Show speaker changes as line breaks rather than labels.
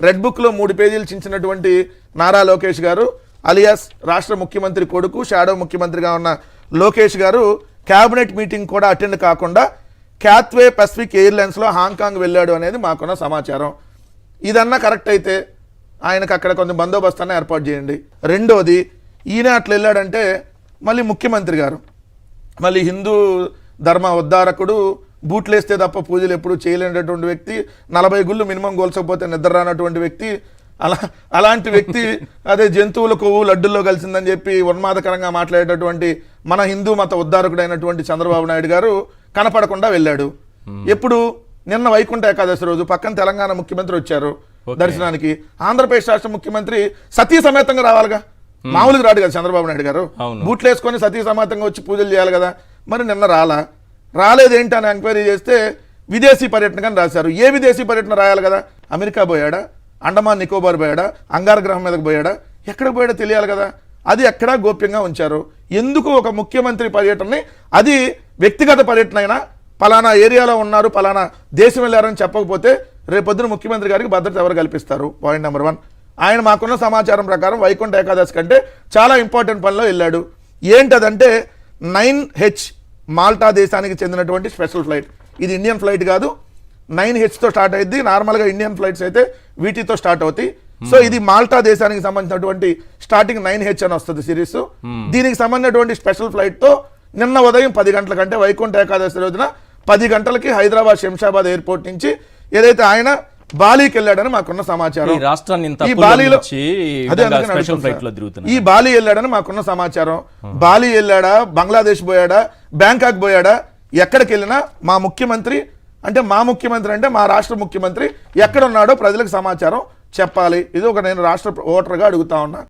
Red బుక్లో 3 పేజీలు చించినటువంటి నారా లోకేష్ గారు అలియాస్ రాష్ట్ర ముఖ్యమంత్రి కొడుకు షాడో ముఖ్యమంత్రిగా ఉన్న లోకేష్ గారు క్యాబినెట్ మీటింగ్ కూడా అటెండ్ కాకుండా క్యాత్వే పసిఫిక్ ఎయిర్లైన్స్లో హాంకాంగ్ వెళ్ళాడు అనేది మాకున్న సమాచారం. ఇదన్నా కరెక్ట్ అయితే ఆయనకు అక్కడ కొంచెం బందోబస్తాన్ని ఏర్పాటు చేయండి. రెండోది, ఈయన అట్లా వెళ్ళాడంటే మళ్ళీ ముఖ్యమంత్రి గారు మళ్ళీ హిందూ ధర్మ ఉద్ధారకుడు, బూట్లేస్తే తప్ప పూజలు ఎప్పుడు చేయలేనటువంటి వ్యక్తి, 40 గుళ్ళు మినిమం గోల్చకపోతే నిద్ర రానటువంటి వ్యక్తి, అలాంటి వ్యక్తి అదే జంతువుల కొవ్వు లడ్డుల్లో కలిసిందని చెప్పి ఉన్మాదకరంగా మాట్లాడేటటువంటి మన హిందూ మత ఉద్ధారకుడైనటువంటి చంద్రబాబు నాయుడు గారు కనపడకుండా వెళ్ళాడు. ఎప్పుడు? నిన్న వైకుంఠ ఏకాదశి రోజు పక్కన తెలంగాణ ముఖ్యమంత్రి వచ్చారు దర్శనానికి. ఆంధ్రప్రదేశ్ రాష్ట్ర ముఖ్యమంత్రి సతీ సమేతంగా రావాలిగా, మామూలుగా రాడు కదా చంద్రబాబు నాయుడు గారు. బూట్లు వేసుకొని సతీ సమేతంగా వచ్చి పూజలు చేయాలి కదా. మరి నిన్న రాలేదేంటి అని ఎంక్వైరీ చేస్తే విదేశీ పర్యటన అని రాశారు. ఏ విదేశీ పర్యటన రాయాలి కదా? అమెరికా పోయాడా, అండమాన్ నికోబార్ పోయాడా, అంగారగ్రహం మీదకి పోయాడా, ఎక్కడికి పోయాడో తెలియాలి కదా. అది ఎక్కడా గోప్యంగా ఉంచారు. ఎందుకు ఒక ముఖ్యమంత్రి పర్యటనని, అది వ్యక్తిగత పర్యటన అయినా పలానా ఏరియాలో ఉన్నారు పలానా దేశం వెళ్ళారని చెప్పకపోతే రేపొద్దున ముఖ్యమంత్రి గారికి భద్రత ఎవరు కల్పిస్తారు? Point number 1. ఆయన మాకున్న సమాచారం ప్రకారం వైకుంఠ ఏకాదశి కంటే చాలా ఇంపార్టెంట్ పనిలో వెళ్ళాడు. ఏంటదంటే 9H మాల్టా దేశానికి చెందినటువంటి స్పెషల్ ఫ్లైట్. ఇది ఇండియన్ ఫ్లైట్ కాదు, 9Hతో స్టార్ట్ అయింది. నార్మల్గా ఇండియన్ ఫ్లైట్స్ అయితే వీటితో స్టార్ట్ అవుతాయి. సో ఇది మాల్టా దేశానికి సంబంధించినటువంటి స్టార్టింగ్ 9H అని వస్తుంది సిరీస్. దీనికి సంబంధించినటువంటి స్పెషల్ ఫ్లైట్తో నిన్న ఉదయం 10 గంటల కంటే వైకుంఠ ఏకాదశి రోజున 10 గంటలకి హైదరాబాద్ శంషాబాద్ ఎయిర్పోర్ట్ నుంచి ఏదైతే ఆయన బాలీకి వెళ్ళాడని మాకున్న సమాచారం. ఈ బాలీ వెళ్ళాడని మాకున్న సమాచారం. బాలీ వెళ్ళాడా, బంగ్లాదేశ్ పోయాడా, బ్యాంకాక్ పోయాడా, ఎక్కడికి వెళ్ళినా మా ముఖ్యమంత్రి అంటే మా రాష్ట్ర ముఖ్యమంత్రి ఎక్కడ ఉన్నాడో ప్రజలకు సమాచారం చెప్పాలి. ఇది ఒక నేను రాష్ట్ర ఓటర్గా అడుగుతా ఉన్నా.